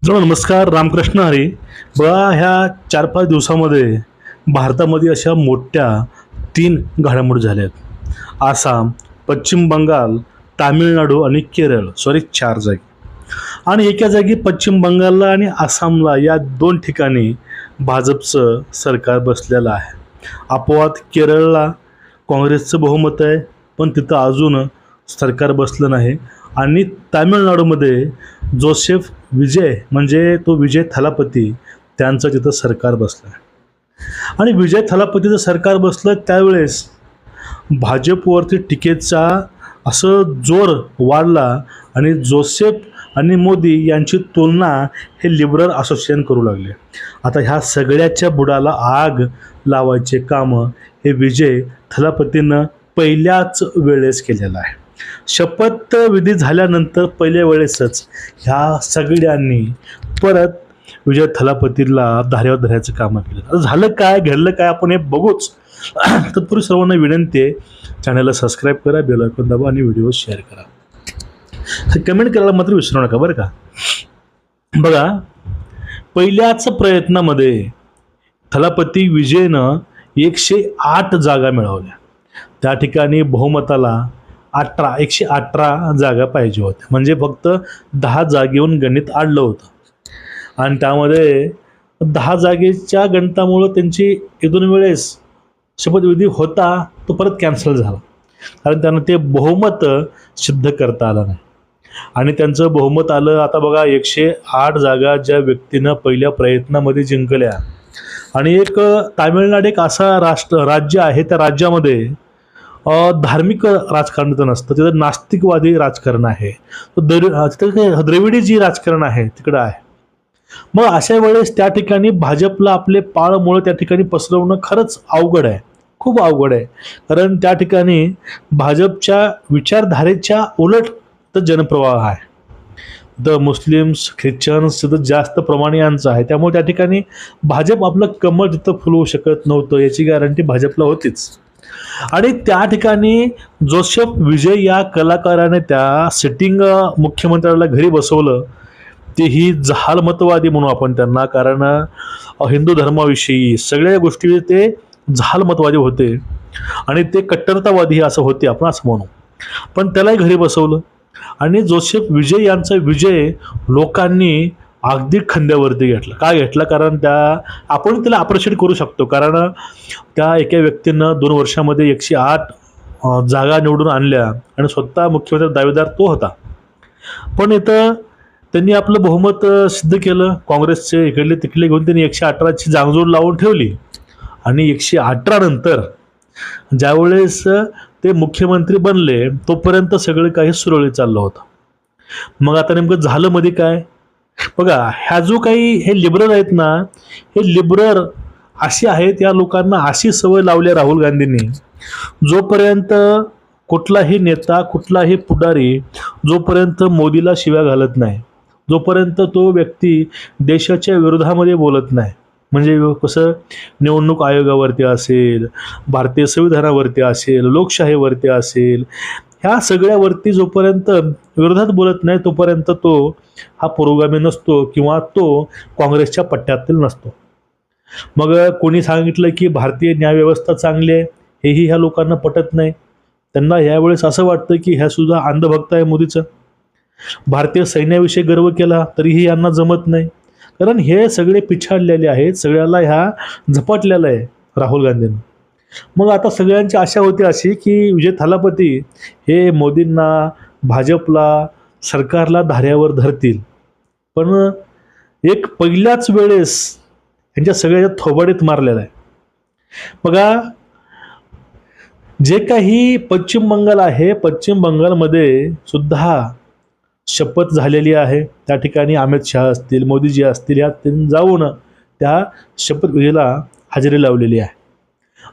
नमस्कार, रामकृष्ण हरी. बघा, ह्या 4-5 दिवसामध्ये भारतामध्ये अशा मोठ्या 3 घडामोडी झाल्या आहेत. आसाम, पश्चिम बंगाल, तामिळनाडू आणि केरळ, सॉरी 4 जागी. आणि एका जागी पश्चिम बंगालला आणि आसामला या 2 ठिकाणी भाजपचं सरकार बसलेलं आहे. अपवाद केरळला काँग्रेसचं बहुमत आहे, पण तिथं अजून सरकार बसलं नाही. आणि तामिळनाडूमध्ये जोसेफ विजय म्हणजे तो विजय थलापती त्यांचं तिथं सरकार बसलं आहे. आणि विजय थलापतीचं सरकार बसलं त्यावेळेस भाजपवरती टीकेचा असं जोर वाढला आणि जोसेफ आणि मोदी यांची तुलना हे लिबरल असोसिएशन करू लागले. आता ह्या सगळ्याच्या बुडाला आग लावायचे कामं हे विजय थलापतीनं पहिल्याच वेळेस केलेलं आहे. शपथविधी झाल्यानंतर पहिल्या वेळेसच ह्या सगळ्यांनी परत विजय थलापतीला धारेवर धरायचं काम केलं. आता झालं काय, घडलं काय, आपण हे बघूच. तत्पूर्वी सर्वांना विनंती आहे, चॅनलला सबस्क्राईब करा, बेल आयकॉन दाबा आणि व्हिडिओ शेअर करा. कमेंट करायला मात्र विसरू नका बरं का. बघा, पहिल्याच प्रयत्नामध्ये थलापती विजयनं 108 जागा मिळवल्या. त्या ठिकाणी बहुमताला 118 जागा पाहिजे होत्या, म्हणजे फक्त 10 जागेहून गणित अडलं होतं. आणि त्यामध्ये 10 जागेच्या गणितामुळं त्यांची एक-दोन वेळेस शपथविधी होता तो परत कॅन्सल झाला, कारण त्यांना ते बहुमत सिद्ध करता आलं नाही. आणि त्यांचं बहुमत आलं. आता बघा, 108 जागा ज्या व्यक्तीनं पहिल्या प्रयत्नामध्ये जिंकल्या. आणि एक तामिळनाडू एक असा राज्य आहे, त्या राज्यामध्ये धार्मिक राजकारण तर नसतं, तिथं नास्तिकवादी राजकारण आहे. तिथं द्रविडी जी राजकारण आहे तिकडं आहे. मग अशा वेळेस त्या ठिकाणी भाजपला आपले पाळमुळं त्या ठिकाणी पसरवणं खरंच अवघड आहे, खूप अवघड आहे. कारण त्या ठिकाणी भाजपच्या विचारधारेच्या उलट तर जनप्रवाह आहे. द मुस्लिम्स, ख्रिश्चन्स तिथं जास्त प्रमाणात आहे. त्यामुळे त्या ठिकाणी भाजप आपलं कमळ तिथं फुलवू शकत नव्हतं, याची गॅरंटी भाजपला होतीच. आणि त्या ठिकाणी जोसेफ विजय या कलाकाराने त्या सिटिंग मुख्यमंत्र्याला घरी बसवलं. तेही जहालमतवादी म्हणू आपण त्यांना, कारण हिंदू धर्माविषयी सगळ्या गोष्टी ते जहालमतवादी होते आणि ते कट्टरतावादी असं होते, आपण असं म्हणू. पण त्यालाही घरी बसवलं. आणि जोसेफ विजय यांचा विजय लोकांनी अगदी खांद्यावरती घेतला. काय घेतला? कारण आपण त्याला अप्रिशिएट करू शकतो, कारण त्या एका व्यक्तीनं 2 वर्षामध्ये 108 जागा निवडून आणल्या आणि स्वतः मुख्यमंत्री दावेदार तो होता. पण इथं त्यांनी आपलं बहुमत सिद्ध केलं. काँग्रेसचे इकडले तिकडले घेऊन त्यांनी 118ची जांगजोड लावून ठेवली. आणि 118 नंतर ज्यावेळेस ते मुख्यमंत्री बनले तोपर्यंत सगळं काही सुरळीत चाललं होतं. मग आता नेमकं झालं मध्ये काय बघा, ह्या जो काही हे लिबरल आहेत ना, हे लिबरल अशी आहेत, या लोकांना अशी सवय लावली राहुल गांधींनी, जोपर्यंत कुठलाही नेता, कुठलाही पुढारी जोपर्यंत मोदीला शिव्या घालत नाही, जोपर्यंत तो व्यक्ती देशाच्या विरोधामध्ये बोलत नाही, म्हणजे कसं निवडणूक आयोगावरती असेल, भारतीय संविधानावरती असेल, लोकशाहीवरती असेल, ह्या सगळ्यावरती जोपर्यंत विरोधात बोलत नाही तोपर्यंत तो हा पुरोगामी नसतो किंवा तो काँग्रेसच्या पट्ट्यातील नसतो. मग कोणी सांगितलं की भारतीय न्यायव्यवस्था चांगली आहे, हेही ह्या लोकांना पटत नाही. त्यांना यावेळेस असं वाटतं की ह्या सुद्धा अंधभक्त आहे मोदीचं. भारतीय सैन्याविषयी गर्व केला तरीही यांना जमत नाही, कारण हे सगळे पिछाडलेले आहेत, सगळ्याला ह्या झपाटलेलं आहे राहुल गांधींना. मग आता सगळ्यांची आशा होती अशी की विजय थलापती हे मोदींना, भाजपला, सरकारला धाऱ्यावर धरतील. पण एक पहिल्याच वेळेस यांच्या सगळ्याच्या थोबाडीत मारलेला आहे. बघा, जे काही पश्चिम बंगाल आहे, पश्चिम बंगालमध्ये सुद्धा शपथ झालेली आहे. त्या ठिकाणी अमित शहा असतील, मोदीजी असतील, या जाऊन त्या शपथविधीला हजेरी लावलेली आहे.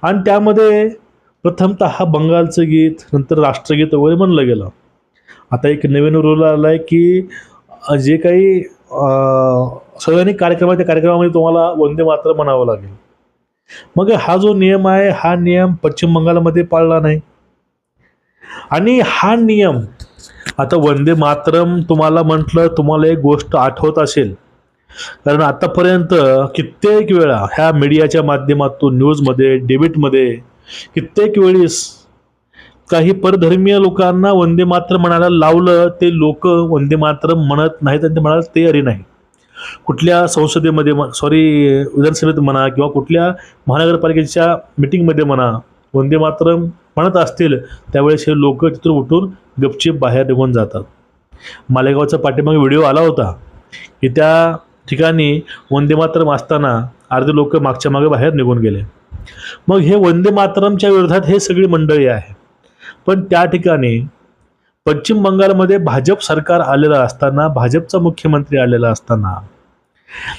आणि त्यामध्ये प्रथमतः बंगालचं गीत, नंतर राष्ट्रगीत वगैरे म्हणलं गेलं. आता एक नवीन रूल आला आहे की जे काही सार्वजनिक कार्यक्रम आहे त्या कार्यक्रमामध्ये तुम्हाला वंदे मातरम म्हणावं लागेल. मग हा जो नियम आहे, हा नियम पश्चिम बंगालमध्ये पाळला नाही. आणि हा नियम आता वंदे मातरम तुम्हाला म्हटलं, तुम्हाला एक गोष्ट आठवत असेल कारण आतापर्यंत कित्येक वेळा ह्या मीडियाच्या माध्यमातून न्यूजमध्ये डेबेटमध्ये कित्येक वेळेस काही परधर्मीय लोकांना वंदे मातरम म्हणायला लावलं, ते लोक वंदे मातरम म्हणत नाहीत आणि ते म्हणायला तयारी नाही. कुठल्या संसदेमध्ये विधानसभेत म्हणा किंवा कुठल्या महानगरपालिकेच्या मिटिंगमध्ये म्हणा वंदे मातरम म्हणत असतील त्यावेळेस हे लोक तिथून उठून गपचीप बाहेर निघून जातात. मालेगावचा पाठीमागे व्हिडिओ आला होता की त्या ठिकाणी वंदे मातरम असताना अर्धे लोक मागच्या मागे बाहेर निघून गेले. मग हे वंदे मातरमच्या विरोधात हे सगळी मंडळी आहे. पण त्या ठिकाणी पश्चिम बंगालमध्ये भाजप सरकार आलेलं असताना, भाजपचा मुख्यमंत्री आलेला असताना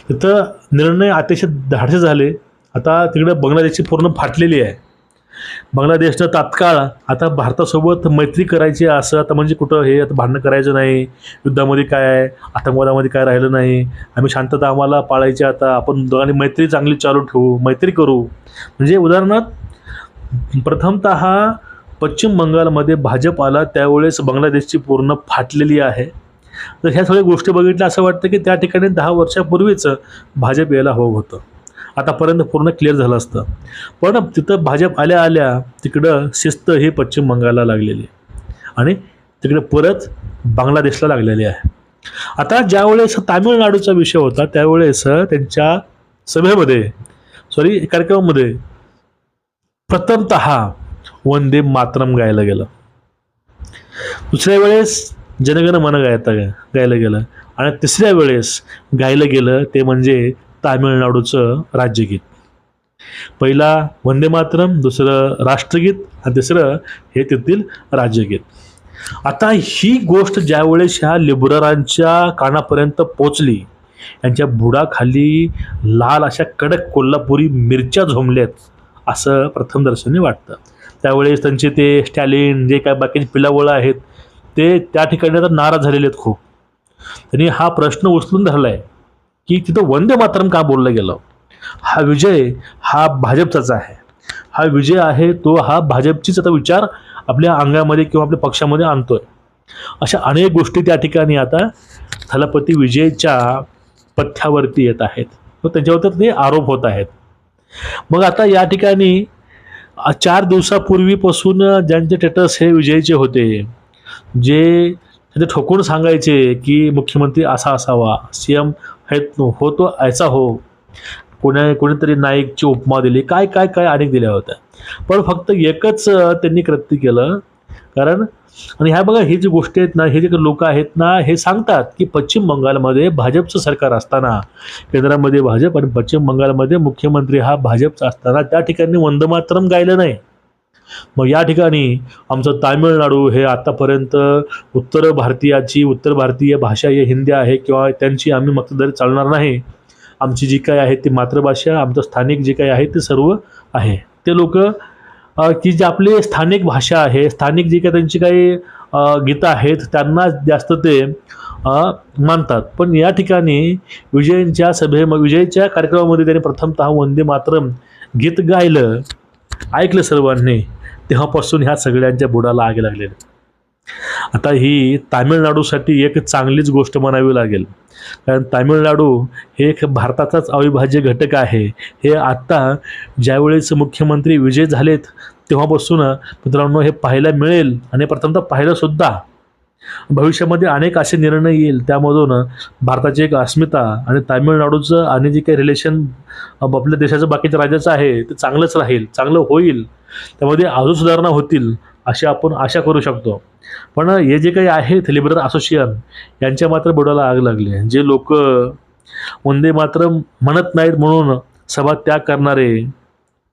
तिथं निर्णय अतिशय धाडसे झाले. आता तिकडे बांगलादेशची पूर्ण फाटलेली आहे. बांगलादेशनं तात्काळ आता भारतासोबत मैत्री करायची असं आता म्हणजे कुठं हे आता भांडणं करायचं नाही, युद्धामध्ये काय आहे, आतंकवादामध्ये काय राहिलं नाही, आम्ही शांतता आम्हाला पाळायची, आता आपण दोघांनी मैत्री चांगली चालू ठेवू, मैत्री करू. म्हणजे उदाहरणार्थ प्रथमतः पश्चिम बंगालमध्ये भाजप आला त्यावेळेस बांगलादेशची पूर्ण फाटलेली आहे. तर ह्या सगळ्या गोष्टी बघितल्या असं वाटतं की त्या ठिकाणी 10 वर्षापूर्वीच भाजप यायला हवं होतं, आतापर्यंत पूर्ण क्लिअर झालं असतं. पण तिथं भाजप आल्या आल्या तिकडं शिस्त ही पश्चिम बंगालला लागलेली आणि तिकडे परत बांगलादेशला लागलेली आहे. आता ज्यावेळेस तामिळनाडूचा विषय होता त्यावेळेस त्यांच्या कार्यक्रमामध्ये प्रथमतः वंदे मातरम गायला गेलं. दुसऱ्या वेळेस जनगण मन गायला गेलं आणि तिसऱ्या वेळेस गायलं गेलं ते म्हणजे तामिळनाडूचं राज्यगीत. पहिला वंदे मातरम, दुसरं राष्ट्रगीत आणि तिसरं हे तेथील राज्यगीत. आता ही गोष्ट ज्यावेळेस ह्या लिबररांच्या कानापर्यंत पोचली, यांच्या बुडाखाली लाल अशा कडक कोल्हापुरी मिरच्या झोंबल्यात असं प्रथमदर्शनी वाटतं. त्यावेळेस त्यांचे ते स्टॅलिन जे काय बाकीचे पिलावळं आहेत ते त्या ठिकाणी आता नाराज झालेले आहेत खूप. त्यांनी हा प्रश्न उचलून धरला आहे की तिथं वंदे मातरम का बोललं गेलं. हा विजय हा भाजपचाच आहे, हा विजय आहे तो हा भाजपचीच आता विचार आपल्या अंगामध्ये किंवा आपल्या पक्षामध्ये आणतोय. अशा अनेक गोष्टी त्या ठिकाणी आता थलपती विजयच्या पथ्यावरती येत आहेत व त्यांच्यावर ते आरोप होत आहेत. मग आता या ठिकाणी 4 दिवसापूर्वीपासून ज्यांचे स्टेटस हे विजयचे होते, जे ते ठोकून सांगायचे की मुख्यमंत्री असा असावा, CM हो तो ऐसा हो, कोणीतरी नाईकची उपमा दिली, काय काय काय अनेक दिल्या होत्या. पण फक्त एकच त्यांनी कृत्य केलं. कारण आणि ह्या बघा ही जी गोष्टी आहेत ना, हे जे लोक आहेत ना हे सांगतात की पश्चिम बंगालमध्ये भाजपचं सरकार असताना, केंद्रामध्ये भाजप आणि पश्चिम बंगालमध्ये मुख्यमंत्री हा भाजपचा असताना त्या ठिकाणी वंदे मातरम गायलं नाही. मग या ठिकाणी आमचं तामिळनाडू हे आतापर्यंत उत्तर भारतीय भाषा ही हिंदी आहे किंवा त्यांची आम्ही मक्तेदारी चालणार नाही, आमची जी काय आहे ती मातृभाषा, आमचं स्थानिक जे काही आहे ते सर्व आहे. ते लोक की जे आपले स्थानिक भाषा आहे, स्थानिक जी काही त्यांची काही गीतं आहेत त्यांना जास्त ते मानतात. पण या ठिकाणी विजयच्या कार्यक्रमामध्ये त्यांनी प्रथमतः वंदे मातरम गीत गायलं, ऐकलं सर्वांनी, तेव्हापासून ह्या सगळ्यांच्या बुडाला आग लागलेली. आता ही तामिळनाडूसाठी एक चांगलीच गोष्ट म्हणावी लागेल. कारण तामिळनाडू हे एक भारताचाच अविभाज्य घटक आहे. हे आत्ता ज्यावेळेस मुख्यमंत्री विजय झालेत तेव्हापासून मित्रांनो हे पाहायला मिळेल आणि प्रथमतः पाहिलंसुद्धा. भविष्यामध्ये अनेक असे निर्णय येईल त्यामधून भारताची एक अस्मिता आणि तामिळनाडूचं आणि जे काही रिलेशन आपल्या देशाचं बाकीच्या राज्याचं आहे ते चांगलंच राहील, चांगलं होईल, त्यामध्ये अजून सुधारणा होतील अशी आपण आशा करू शकतो. पण हे जे काही आहेत लिबरल असोसिएशन यांच्या मात्र बुडाला आग लागली. जे लोक वंदे मातरम म्हणत नाहीत म्हणून सभा त्याग करणारे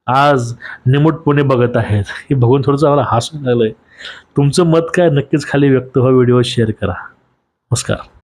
आज निमूटपणे बघत आहेत. हे बघून थोडंसं आम्हाला हसून लागलं आहे. तुमचं मत काय नक्कीच खाली व्यक्त व्हा, व्हिडिओ शेअर करा. नमस्कार.